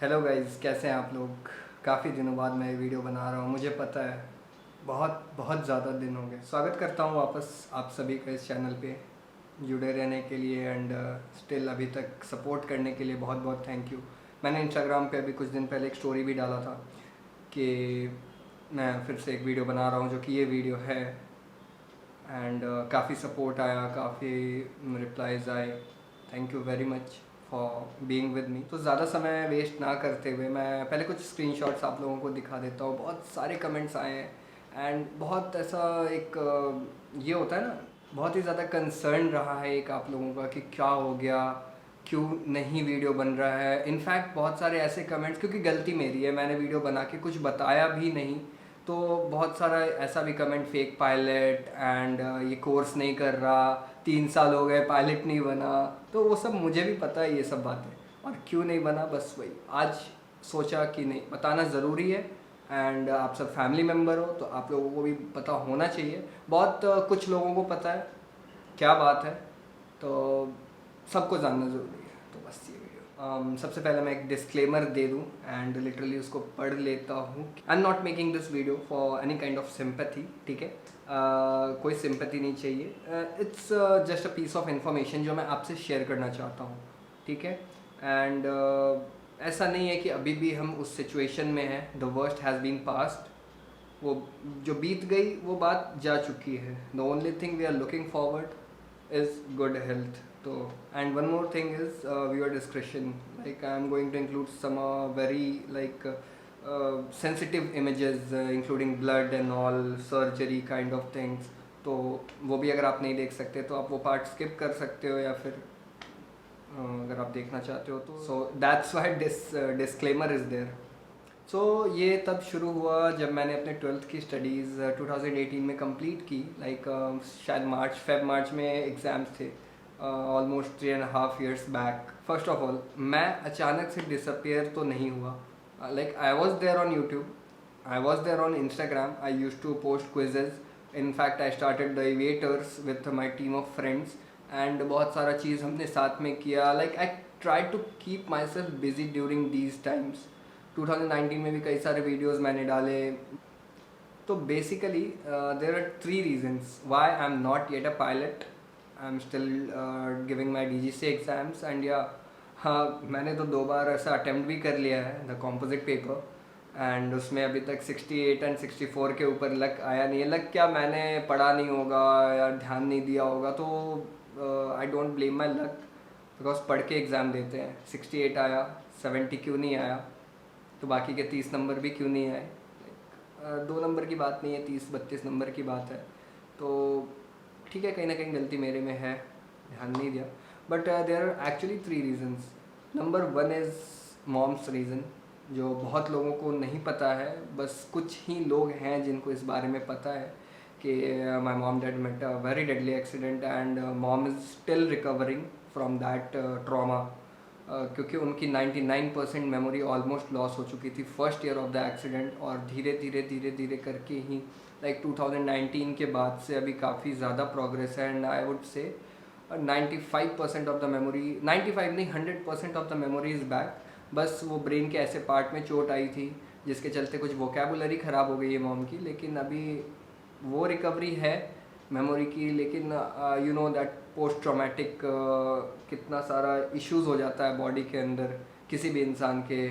Hello guys, कैसे हैं आप लोग। काफ़ी दिनों बाद मैं ये वीडियो बना रहा हूँ। मुझे पता है बहुत बहुत ज़्यादा दिन हो गए। स्वागत करता हूँ वापस आप सभी का इस चैनल पे जुड़े रहने के लिए एंड स्टिल अभी तक सपोर्ट करने के लिए बहुत बहुत थैंक यू। मैंने इंस्टाग्राम पे अभी कुछ दिन पहले एक स्टोरी भी डाला था कि मैं फिर से एक वीडियो बना रहा हूँ, जो कि ये वीडियो है। एंड काफ़ी सपोर्ट आया, काफ़ी रिप्लाइज आए। Thank you very much for being with me. तो ज़्यादा समय वेस्ट ना करते हुए मैं पहले कुछ स्क्रीनशॉट्स आप लोगों को दिखा देता हूँ। बहुत सारे कमेंट्स आए हैं एंड बहुत ऐसा एक ये होता है ना, बहुत ही ज़्यादा कंसर्न रहा है एक आप लोगों का कि क्या हो गया, क्यों नहीं वीडियो बन रहा है। इनफैक्ट बहुत सारे ऐसे कमेंट्स, क्योंकि गलती मेरी है, मैंने वीडियो बना के कुछ बताया भी नहीं, तो बहुत सारा ऐसा भी कमेंट, फेक पायलट एंड ये कोर्स नहीं कर रहा, 3 साल हो गए पायलट नहीं बना। तो वो सब मुझे भी पता है ये सब बातें, और क्यों नहीं बना बस वही आज सोचा कि नहीं बताना ज़रूरी है। एंड आप सब फैमिली मेम्बर हो तो आप लोगों को भी पता होना चाहिए। बहुत कुछ लोगों को पता है क्या बात है, तो सबको जानना ज़रूरी है। तो बस ये वीडियो सबसे पहले मैं एक डिस्क्लेमर दे दूं एंड लिटरली उसको पढ़ लेता हूँ। I am not making this video for any kind of sympathy, ठीक है। कोई सिंपैथी नहीं चाहिए। It's just a piece of information जो मैं आपसे शेयर करना चाहता हूँ, ठीक है। एंड ऐसा नहीं है कि अभी भी हम उस सिचुएशन में हैं। The worst has been past. वो जो बीत गई वो बात जा चुकी है। The only thing we are looking forward is good health. तो and one more thing is viewer description, like I am going to include some very like sensitive images including blood and all surgery kind of things। तो वो भी अगर आप नहीं देख सकते तो आप वो पार्ट स्किप कर सकते हो, या फिर अगर आप देखना चाहते हो तो so that's why disclaimer is there. So ये तब शुरू हुआ जब मैंने अपने 12th की स्टडीज़ 2018 में कंप्लीट की। लाइक शायद मार्च में एग्ज़ाम्स थे, almost 3.5 years back. First of all मैं अचानक से डिसअपियर तो नहीं हुआ। Like I was there on YouTube, I was there on Instagram, I use to post quizzes. In fact I started the Aviators with my team of friends and बहुत सारा चीज़ हमने साथ में किया। Like I try to keep myself busy during these times. 2019 में भी कई सारे वीडियोस मैंने डाले। तो basically there are 3 reasons why I am not yet a pilot. I am still giving my DGC exams and या हाँ, मैंने तो 2 बार ऐसा अटेम्प्ट भी कर लिया है द कॉम्पोजिट पेपर, एंड उसमें अभी तक 68 एंड 64 के ऊपर लक आया नहीं है। लक क्या, मैंने पढ़ा नहीं होगा या ध्यान नहीं दिया होगा, तो I don't blame my luck, because पढ़ के एग्ज़ाम देते हैं। 68 आया, 70 क्यों नहीं आया, तो बाकी के 30 नंबर भी क्यों नहीं आए। 2 नंबर की बात नहीं है, 30-32 नंबर की बात है। तो ठीक है, कहीं ना कहीं गलती मेरे में है, ध्यान नहीं दिया। But there are actually 3 reasons। Number 1 is mom's reason, जो बहुत लोगों को नहीं पता है। बस कुछ ही लोग हैं जिनको इस बारे में पता है कि my mom dad met a very deadly accident and mom is still recovering from that trauma, क्योंकि उनकी 99% मेमोरी ऑलमोस्ट लॉस हो चुकी थी first year of the accident. और धीरे धीरे धीरे धीरे करके ही लाइक 2019 के बाद से अभी काफ़ी ज़्यादा प्रोग्रेस है। And I would say 95% of the memory, 95 नहीं 100% of the memory is back. बस वो ब्रेन के ऐसे पार्ट में चोट आई थी जिसके चलते कुछ वोकेबुलरी ख़राब हो गई है मॉम की, लेकिन अभी वो रिकवरी है मेमोरी की। लेकिन you know that post traumatic कितना सारा इश्यूज़ हो जाता है बॉडी के अंदर किसी भी इंसान के,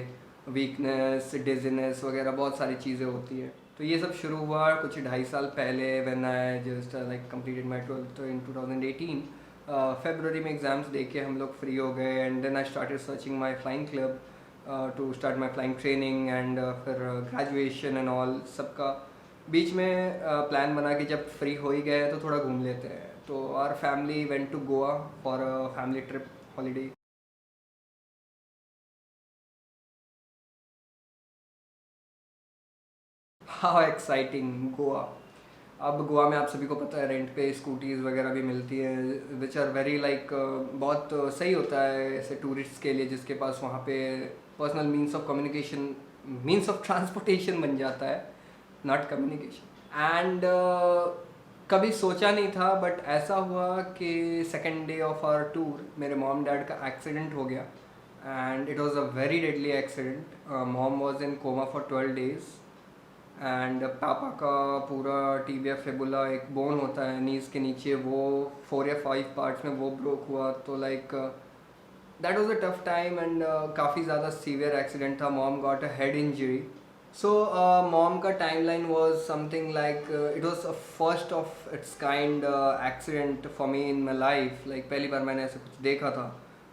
वीकनेस, डिजीनेस वगैरह बहुत सारी चीज़ें होती है। तो ये सब शुरू हुआ कुछ 2.5 साल पहले, when I just like completed my 12th in 2018। February में एग्ज़ाम्स दे के हम लोग फ्री हो गए and then I started searching my flying club to start my flying training and फिर ग्रेजुएशन एंड ऑल सबका बीच में प्लान बना कि जब फ्री हो ही गए तो थोड़ा घूम लेते हैं। तो our family went to Goa for a family trip holiday. How exciting Goa. अब गोवा में आप सभी को पता है रेंट पे स्कूटीज़ वगैरह भी मिलती हैं, विच आर वेरी लाइक बहुत सही होता है ऐसे टूरिस्ट के लिए जिसके पास वहाँ पे personal means of communication, means of transportation बन जाता है, नॉट कम्युनिकेशन। एंड कभी सोचा नहीं था, बट ऐसा हुआ कि second day of our tour मेरे मॉम डैड का एक्सीडेंट हो गया। and it was a very deadly accident. Mom was in coma for 12 days and पापा का पूरा टीबिया फिबुला एक बोन होता है नीज़ के नीचे, वो 4 या 5 पार्ट्स में वो ब्रोक हुआ. तो like that was a tough time and काफ़ी ज़्यादा सीवियर एक्सीडेंट था. Mom got a head injury. So mom का timeline was something like it was a first of its kind accident for me in my life. Like पहली बार मैंने ऐसे कुछ देखा था.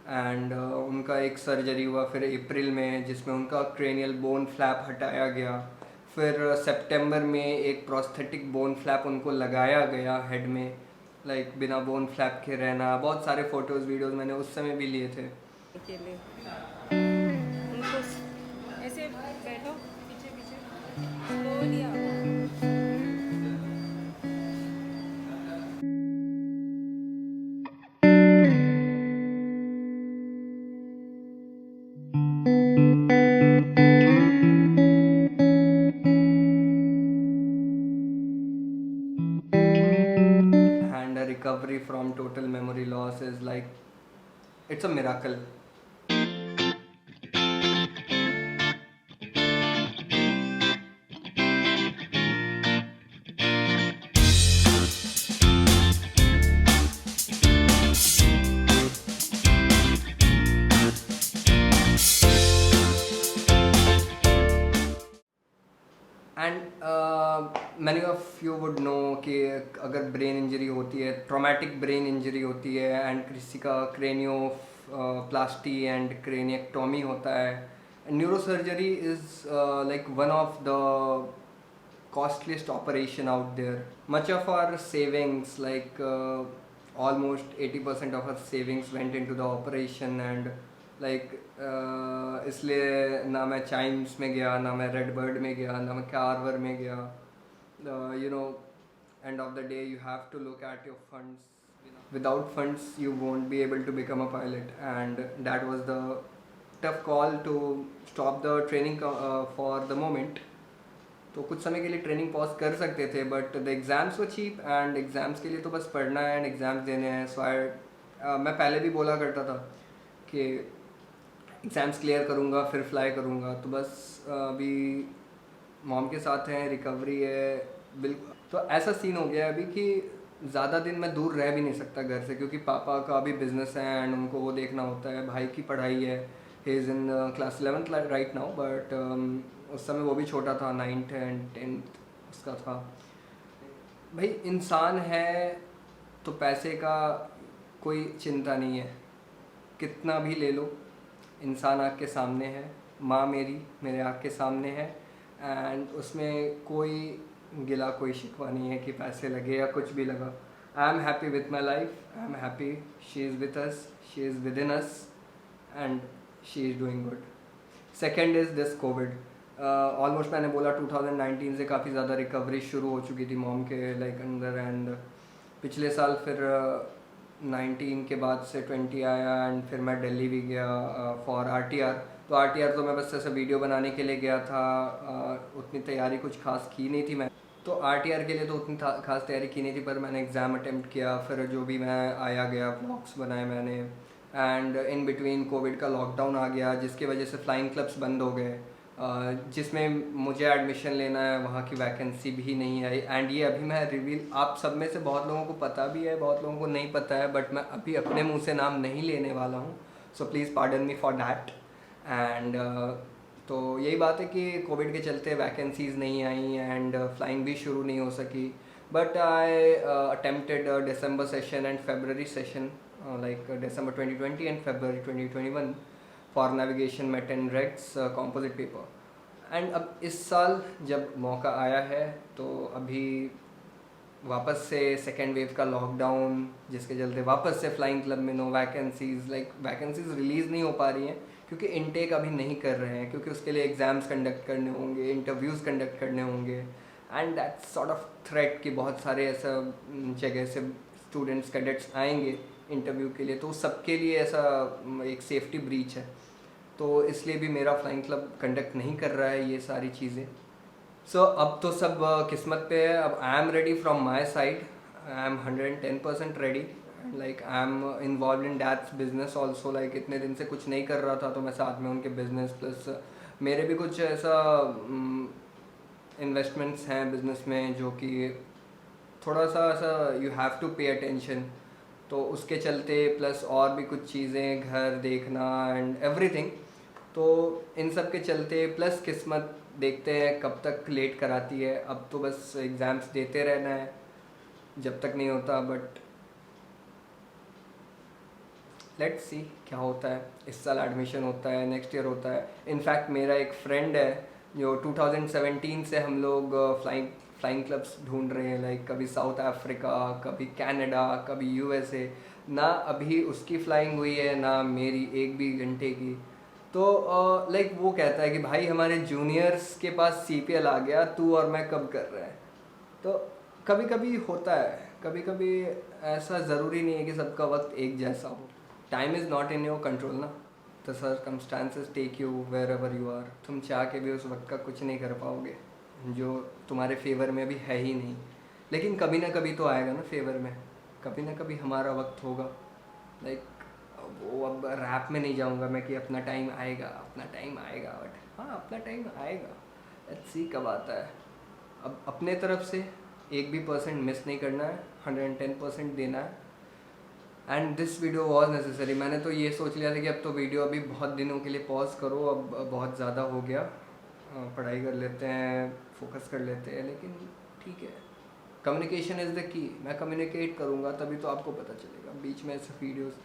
एंड उनका एक सर्जरी हुआ फिर अप्रैल में, जिसमें उनका क्रेनियल बोन फ्लैप हटाया गया. फिर सितंबर में एक प्रोस्थेटिक बोन फ्लैप उनको लगाया गया हेड में. लाइक बिना बोन फ्लैप के रहना. बहुत सारे फोटोज़ वीडियोज़ मैंने उस समय भी लिए थे. अकेले उनको ऐसे बैठो, पीछे पीछे स्लोली आओ. And a recovery from total memory loss is like, it's a miracle. And many of you would know कि अगर ब्रेन इंजरी होती है, ट्रॉमेटिक ब्रेन इंजरी होती है, एंड किसी का क्रेनियो प्लास्टी एंड क्रेनियक्टोमी होता है, neuro surgery is like one of the costliest operation out there. Much of our savings, like almost 80% of our savings went into the operation. And like इसलिए ना मैं Chimes में गया, ना मैं रेड बर्ड में गया, ना मैं कार्वर में गया. You know, end of the day you have to look at your funds. Without funds you won't be able to become a pilot, and that was the tough call to stop the training for the moment. तो कुछ समय के लिए training pause कर सकते थे, but the exams were cheap, and exams के लिए तो बस पढ़ना है एंड एग्ज़ाम्स देने हैं. सो मैं पहले भी बोला करता था कि एग्ज़ाम्स क्लियर करूँगा फिर फ्लाई करूँगा. तो बस अभी मॉम के साथ हैं, रिकवरी है बिल्कुल. तो ऐसा सीन हो गया है अभी कि ज़्यादा दिन मैं दूर रह भी नहीं सकता घर से, क्योंकि पापा का अभी बिज़नेस है एंड उनको वो देखना होता है. भाई की पढ़ाई है, he is in class 11th right now, but उस समय वो भी छोटा था, 9th एंड 10th उसका था. भाई इंसान है तो पैसे का कोई चिंता नहीं है, कितना भी ले लो. इंसान आँख के सामने है, माँ मेरे आँख के सामने है, एंड उसमें कोई गिला कोई शिकवा नहीं है कि पैसे लगे या कुछ भी लगा. I am happy with my life, I am happy. She is with us, she is with in us, and she is doing good. Second is this Covid. Almost मैंने बोला 2019 से काफ़ी ज़्यादा रिकवरी शुरू हो चुकी थी मॉम के लाइक अंदर. एंड पिछले साल फिर 19 के बाद से 20 आया, एंड फिर मैं दिल्ली भी गया फॉर RTR. तो RTR तो मैं बस ऐसा वीडियो बनाने के लिए गया था. उतनी तैयारी कुछ खास की नहीं थी मैं. तो RTR के लिए तो उतनी खास तैयारी की नहीं थी, पर मैंने एग्ज़ाम अटेम्प्ट किया. फिर जो भी मैं आया गया व्लॉग्स बनाए मैंने. एंड इन बिटवीन कोविड का लॉकडाउन आ गया, जिसकी वजह से फ्लाइंग क्लब्स बंद हो गए. जिसमें मुझे एडमिशन लेना है, वहाँ की वैकेंसी भी नहीं आई. एंड ये अभी मैं रिवील, आप सब में से बहुत लोगों को पता भी है, बहुत लोगों को नहीं पता है, बट मैं अभी अपने मुंह से नाम नहीं लेने वाला हूँ. So please pardon me for that. And तो यही बात है कि कोविड के चलते वैकेंसीज़ नहीं आई एंड फ्लाइंग भी शुरू नहीं हो सकी. But I attempted December session and February session, like December 2020 and February 2021 for navigation met and regs composite paper. And अब इस साल जब मौका आया है तो अभी वापस से सेकेंड वेव का लॉकडाउन, जिसके चलते वापस से फ्लाइंग क्लब में no vacancies. Like vacancies release नहीं हो पा रही हैं क्योंकि इनटेक अभी नहीं कर रहे हैं, क्योंकि उसके लिए एग्ज़ाम्स कंडक्ट करने होंगे, इंटरव्यूज़ कंडक्ट करने होंगे. And that's sort of threat कि बहुत सारे ऐसा जगह से स्टूडेंट्स कैडेट्स आएंगे इंटरव्यू के लिए, तो सबके लिए ऐसा एक सेफ्टी ब्रीच है. तो इसलिए भी मेरा फ्लाइंग क्लब कंडक्ट नहीं कर रहा है ये सारी चीज़ें. सो अब तो सब किस्मत पे है. अब I am ready from my side, I am 110% ready. Like I am involve in that's business also. Like इतने दिन से कुछ नहीं कर रहा था तो मैं साथ में उनके बिजनेस प्लस मेरे भी कुछ ऐसा इन्वेस्टमेंट्स हैं बिजनेस में जो कि थोड़ा सा ऐसा you have to pay attention, तो उसके चलते प्लस और भी कुछ चीज़ें घर देखना एंड एवरीथिंग, तो इन सब के चलते प्लस किस्मत देखते हैं कब तक लेट कराती है। अब तो बस एग्ज़ाम्स देते रहना है जब तक नहीं होता, बट लेट्स सी क्या होता है। इस साल एडमिशन होता है, नेक्स्ट ईयर होता है। इनफैक्ट मेरा एक फ्रेंड है जो 2017 से हम लोग फ्लाइंग क्लब्स ढूंढ रहे हैं, लाइक कभी साउथ अफ्रीका, कभी कनाडा, कभी यूएसए। ना अभी उसकी फ्लाइंग हुई है ना मेरी एक भी घंटे की। तो लाइक वो कहता है कि भाई हमारे जूनियर्स के पास सीपीएल आ गया, तू और मैं कब कर रहे हैं। तो कभी कभी होता है, कभी कभी ऐसा ज़रूरी नहीं है कि सबका वक्त एक जैसा हो। Time is not in your control ना, the circumstances take you wherever you are. तुम चाह के भी उस वक्त का कुछ नहीं कर पाओगे जो तुम्हारे फेवर में अभी है ही नहीं, लेकिन कभी ना कभी तो आएगा ना फेवर में, कभी ना कभी हमारा वक्त होगा। लाइक वो अब रैप में नहीं जाऊंगा मैं कि अपना टाइम आएगा, अपना टाइम आएगा, बट हाँ अपना टाइम आएगा। लेट्स सी कब आता है। अब अपने तरफ से एक भी परसेंट मिस नहीं करना है, 110% देना है। And this video was necessary. मैंने तो ये सोच लिया था कि अब तो वीडियो अभी बहुत दिनों के लिए पॉज करो, अब बहुत ज़्यादा हो गया, पढ़ाई कर लेते हैं, फोकस कर लेते हैं, लेकिन ठीक है, कम्युनिकेशन इज़ द की। मैं कम्युनिकेट करूँगा तभी तो आपको पता चलेगा। बीच में ऐसे वीडियोस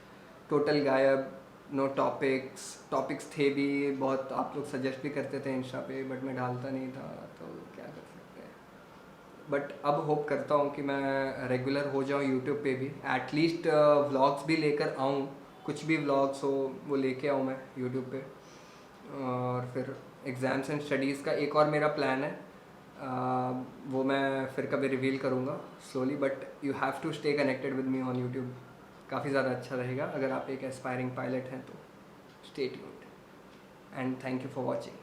टोटल गायब, नो टॉपिक्स थे भी बहुत, आप लोग सजेस्ट भी करते थे इंस्टा पे, बट मैं डालता नहीं था, तो क्या कर सकते हैं। बट अब होप करता हूँ कि मैं रेगुलर हो जाऊँ यूट्यूब पे भी, एटलीस्ट व्लॉग्स भी लेकर आऊँ, कुछ भी व्लॉग्स हो वो लेके आऊँ मैं यूट्यूब पे। और फिर एग्ज़ाम्स एंड स्टडीज़ का एक और मेरा प्लान है, वो मैं फिर कभी रिवील करूँगा slowly, but you have to stay connected with me on YouTube. काफ़ी ज़्यादा अच्छा रहेगा अगर आप एक एस्पायरिंग पायलट हैं तो। Stay tuned and thank you for watching.